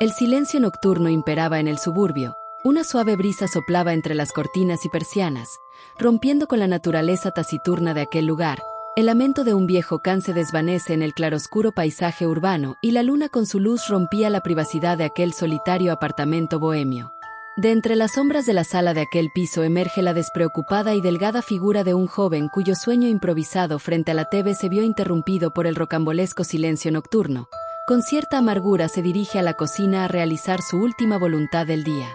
El silencio nocturno imperaba en el suburbio. Una suave brisa soplaba entre las cortinas y persianas, rompiendo con la naturaleza taciturna de aquel lugar. El lamento de un viejo can se desvanece en el claroscuro paisaje urbano y la luna con su luz rompía la privacidad de aquel solitario apartamento bohemio. De entre las sombras de la sala de aquel piso emerge la despreocupada y delgada figura de un joven cuyo sueño improvisado frente a la TV se vio interrumpido por el rocambolesco silencio nocturno. Con cierta amargura se dirige a la cocina a realizar su última voluntad del día.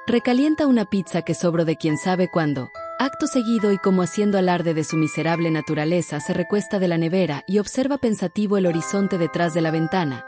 Recalienta una pizza que sobró de quién sabe cuándo. Acto seguido y como haciendo alarde de su miserable naturaleza se recuesta de la nevera y observa pensativo el horizonte detrás de la ventana.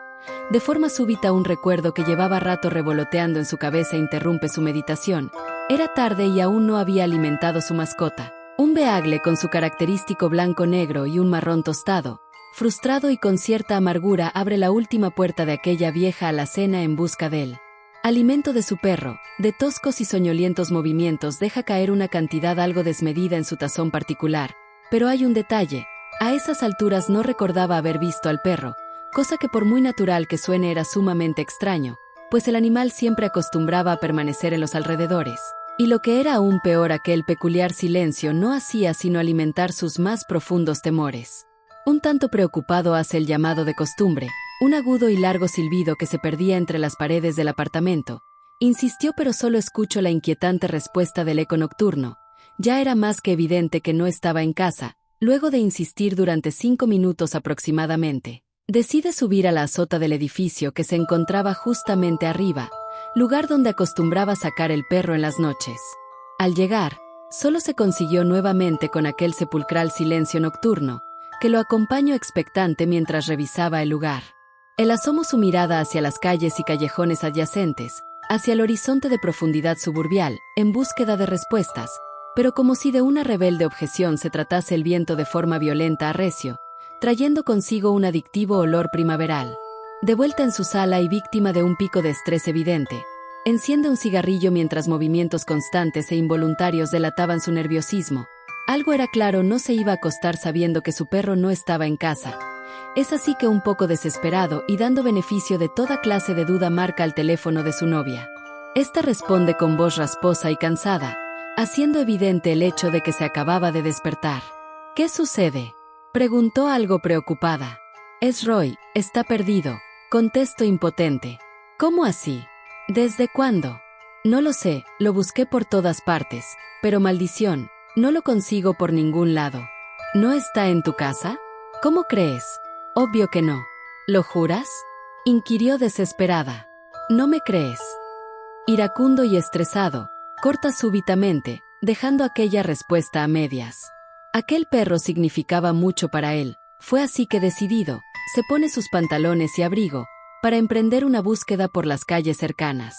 De forma súbita un recuerdo que llevaba rato revoloteando en su cabeza interrumpe su meditación. Era tarde y aún no había alimentado su mascota. Un beagle con su característico blanco negro y un marrón tostado. Frustrado y con cierta amargura abre la última puerta de aquella vieja alacena en busca de él. Alimento de su perro, de toscos y soñolientos movimientos deja caer una cantidad algo desmedida en su tazón particular. Pero hay un detalle. A esas alturas no recordaba haber visto al perro, cosa que por muy natural que suene era sumamente extraño, pues el animal siempre acostumbraba a permanecer en los alrededores. Y lo que era aún peor, aquel peculiar silencio no hacía sino alimentar sus más profundos temores. Un tanto preocupado hace el llamado de costumbre, un agudo y largo silbido que se perdía entre las paredes del apartamento. Insistió pero solo escuchó la inquietante respuesta del eco nocturno. Ya era más que evidente que no estaba en casa. Luego de insistir durante 5 minutos aproximadamente, decide subir a la azota del edificio que se encontraba justamente arriba, lugar donde acostumbraba sacar el perro en las noches. Al llegar, solo se consiguió nuevamente con aquel sepulcral silencio nocturno, que lo acompañó expectante mientras revisaba el lugar. Él asomó su mirada hacia las calles y callejones adyacentes, hacia el horizonte de profundidad suburbial, en búsqueda de respuestas, pero como si de una rebelde objeción se tratase el viento de forma violenta arrecio, trayendo consigo un adictivo olor primaveral. De vuelta en su sala y víctima de un pico de estrés evidente, enciende un cigarrillo mientras movimientos constantes e involuntarios delataban su nerviosismo. Algo era claro, no se iba a acostar sabiendo que su perro no estaba en casa. Es así que un poco desesperado y dando beneficio de toda clase de duda marca al teléfono de su novia. Esta responde con voz rasposa y cansada, haciendo evidente el hecho de que se acababa de despertar. ¿Qué sucede?, preguntó algo preocupada. Es Roy, está perdido, contestó impotente. ¿Cómo así? ¿Desde cuándo? No lo sé, lo busqué por todas partes, pero maldición, no lo consigo por ningún lado. ¿No está en tu casa? ¿Cómo crees? Obvio que no. ¿Lo juras?, inquirió desesperada. ¿No me crees? Iracundo y estresado, corta súbitamente, dejando aquella respuesta a medias. Aquel perro significaba mucho para él. Fue así que decidido, se pone sus pantalones y abrigo, para emprender una búsqueda por las calles cercanas.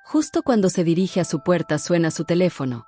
Justo cuando se dirige a su puerta suena su teléfono.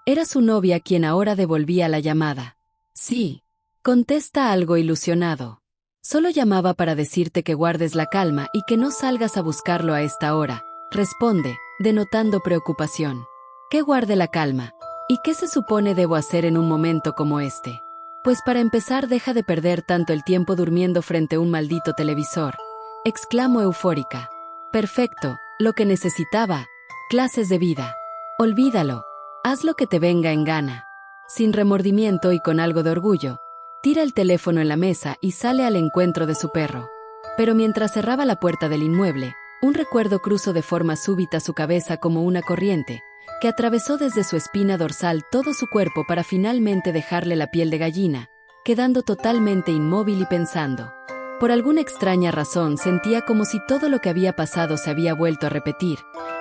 Era su novia quien ahora devolvía la llamada. Sí, contesta algo ilusionado. Solo llamaba para decirte que guardes la calma y que no salgas a buscarlo a esta hora, responde, denotando preocupación. ¿Qué guarde la calma? ¿Y qué se supone debo hacer en un momento como este? Pues para empezar deja de perder tanto el tiempo durmiendo frente a un maldito televisor, exclamó eufórica. Perfecto, lo que necesitaba, clases de vida. Olvídalo, haz lo que te venga en gana. Sin remordimiento y con algo de orgullo, tira el teléfono en la mesa y sale al encuentro de su perro. Pero mientras cerraba la puerta del inmueble, un recuerdo cruzó de forma súbita su cabeza como una corriente, que atravesó desde su espina dorsal todo su cuerpo para finalmente dejarle la piel de gallina, quedando totalmente inmóvil y pensando. Por alguna extraña razón sentía como si todo lo que había pasado se había vuelto a repetir,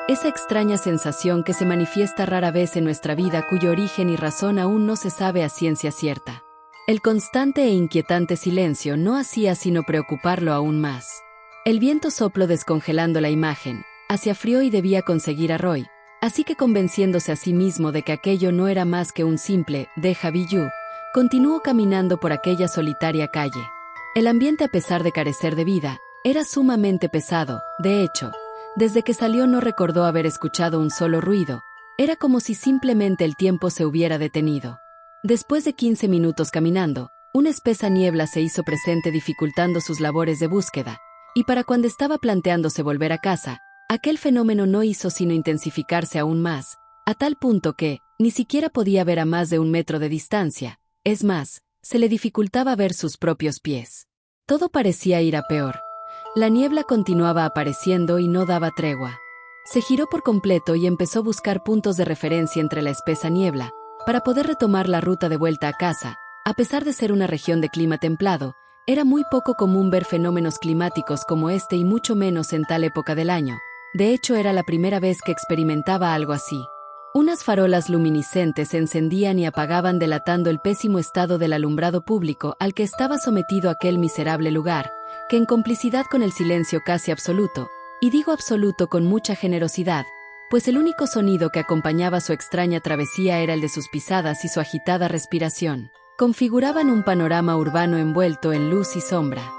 esa extraña sensación que se manifiesta rara vez en nuestra vida cuyo origen y razón aún no se sabe a ciencia cierta. El constante e inquietante silencio no hacía sino preocuparlo aún más. El viento sopló descongelando la imagen, hacía frío y debía conseguir a Roy, así que convenciéndose a sí mismo de que aquello no era más que un simple déjà vu, continuó caminando por aquella solitaria calle. El ambiente, a pesar de carecer de vida, era sumamente pesado. De hecho, desde que salió no recordó haber escuchado un solo ruido. Era como si simplemente el tiempo se hubiera detenido. Después de 15 minutos caminando, una espesa niebla se hizo presente dificultando sus labores de búsqueda, y para cuando estaba planteándose volver a casa, Aquel fenómeno no hizo sino intensificarse aún más, a tal punto que, ni siquiera podía ver a más de 1 metro de distancia, es más, se le dificultaba ver sus propios pies. Todo parecía ir a peor. La niebla continuaba apareciendo y no daba tregua. Se giró por completo y empezó a buscar puntos de referencia entre la espesa niebla, para poder retomar la ruta de vuelta a casa. A pesar de ser una región de clima templado, era muy poco común ver fenómenos climáticos como este y mucho menos en tal época del año. De hecho, era la primera vez que experimentaba algo así. Unas farolas luminiscentes se encendían y apagaban delatando el pésimo estado del alumbrado público al que estaba sometido aquel miserable lugar, que en complicidad con el silencio casi absoluto, y digo absoluto con mucha generosidad, pues el único sonido que acompañaba su extraña travesía era el de sus pisadas y su agitada respiración, configuraban un panorama urbano envuelto en luz y sombra.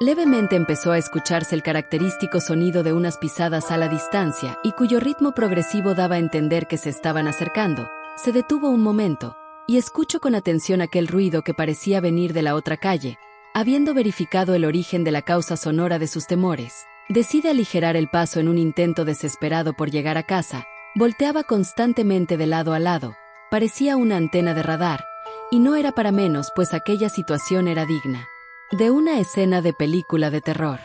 Levemente empezó a escucharse el característico sonido de unas pisadas a la distancia y cuyo ritmo progresivo daba a entender que se estaban acercando. Se detuvo un momento, y escuchó con atención aquel ruido que parecía venir de la otra calle. Habiendo verificado el origen de la causa sonora de sus temores, decide aligerar el paso en un intento desesperado por llegar a casa. Volteaba constantemente de lado a lado, parecía una antena de radar, y no era para menos, pues aquella situación era digna de una escena de película de terror.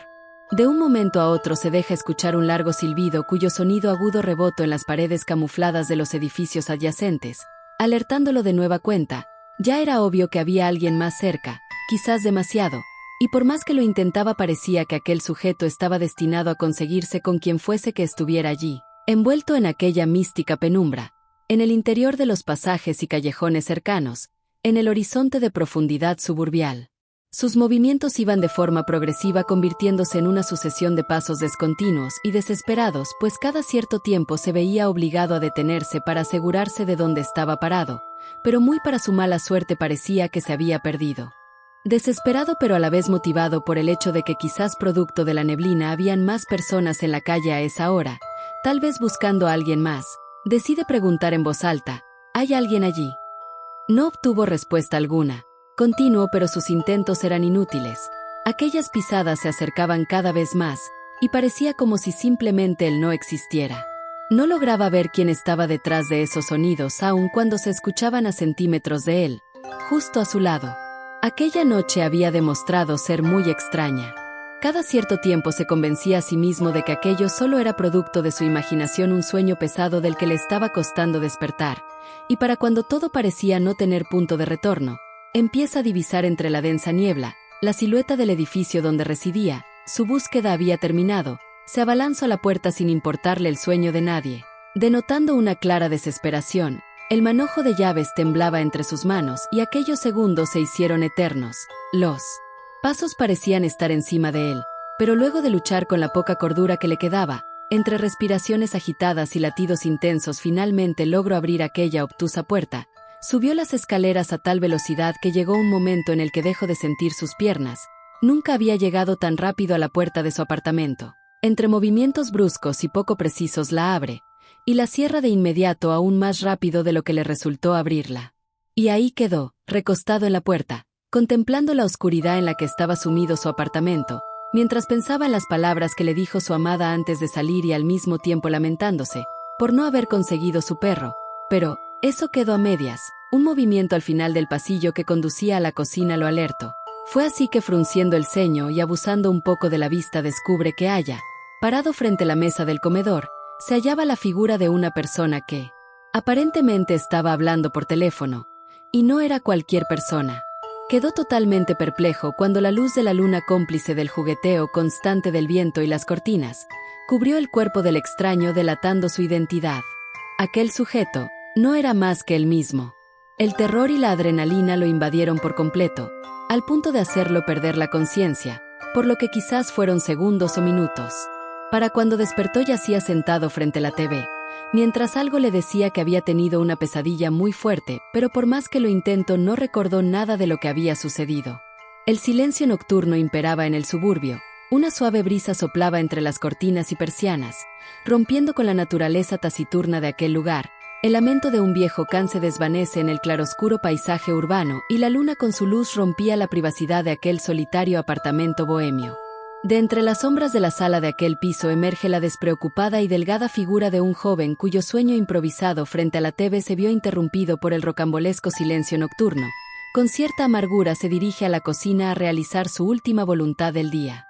De un momento a otro se deja escuchar un largo silbido cuyo sonido agudo rebotó en las paredes camufladas de los edificios adyacentes, alertándolo de nueva cuenta. Ya era obvio que había alguien más cerca, quizás demasiado, y por más que lo intentaba parecía que aquel sujeto estaba destinado a conseguirse con quien fuese que estuviera allí, envuelto en aquella mística penumbra, en el interior de los pasajes y callejones cercanos, en el horizonte de profundidad suburbial. Sus movimientos iban de forma progresiva convirtiéndose en una sucesión de pasos descontinuos y desesperados, pues cada cierto tiempo se veía obligado a detenerse para asegurarse de dónde estaba parado, pero muy para su mala suerte parecía que se había perdido. Desesperado pero a la vez motivado por el hecho de que quizás producto de la neblina habían más personas en la calle a esa hora, tal vez buscando a alguien más, decide preguntar en voz alta: ¿hay alguien allí? No obtuvo respuesta alguna. Continuó, pero sus intentos eran inútiles. Aquellas pisadas se acercaban cada vez más, y parecía como si simplemente él no existiera. No lograba ver quién estaba detrás de esos sonidos aun cuando se escuchaban a centímetros de él, justo a su lado. Aquella noche había demostrado ser muy extraña. Cada cierto tiempo se convencía a sí mismo de que aquello solo era producto de su imaginación, un sueño pesado del que le estaba costando despertar, y para cuando todo parecía no tener punto de retorno, empieza a divisar entre la densa niebla la silueta del edificio donde residía. Su búsqueda había terminado. Se abalanzó a la puerta sin importarle el sueño de nadie. Denotando una clara desesperación, el manojo de llaves temblaba entre sus manos y aquellos segundos se hicieron eternos. Los pasos parecían estar encima de él, pero luego de luchar con la poca cordura que le quedaba, entre respiraciones agitadas y latidos intensos, finalmente logró abrir aquella obtusa puerta. Subió las escaleras a tal velocidad que llegó un momento en el que dejó de sentir sus piernas. Nunca había llegado tan rápido a la puerta de su apartamento. Entre movimientos bruscos y poco precisos la abre, y la cierra de inmediato aún más rápido de lo que le resultó abrirla. Y ahí quedó, recostado en la puerta, contemplando la oscuridad en la que estaba sumido su apartamento, mientras pensaba en las palabras que le dijo su amada antes de salir y al mismo tiempo lamentándose por no haber conseguido su perro. Pero eso quedó a medias. Un movimiento al final del pasillo que conducía a la cocina lo alertó. Fue así que, frunciendo el ceño y abusando un poco de la vista, descubre que parado frente a la mesa del comedor, se hallaba la figura de una persona que aparentemente estaba hablando por teléfono. Y no era cualquier persona. Quedó totalmente perplejo cuando la luz de la luna, cómplice del jugueteo constante del viento y las cortinas, cubrió el cuerpo del extraño, delatando su identidad. Aquel sujeto no era más que él mismo. El terror y la adrenalina lo invadieron por completo, al punto de hacerlo perder la conciencia, por lo que quizás fueron segundos o minutos. Para cuando despertó yacía sentado frente a la TV, mientras algo le decía que había tenido una pesadilla muy fuerte, pero por más que lo intentó no recordó nada de lo que había sucedido. El silencio nocturno imperaba en el suburbio. Una suave brisa soplaba entre las cortinas y persianas, rompiendo con la naturaleza taciturna de aquel lugar. El lamento de un viejo can se desvanece en el claroscuro paisaje urbano y la luna con su luz rompía la privacidad de aquel solitario apartamento bohemio. De entre las sombras de la sala de aquel piso emerge la despreocupada y delgada figura de un joven cuyo sueño improvisado frente a la TV se vio interrumpido por el rocambolesco silencio nocturno. Con cierta amargura se dirige a la cocina a realizar su última voluntad del día.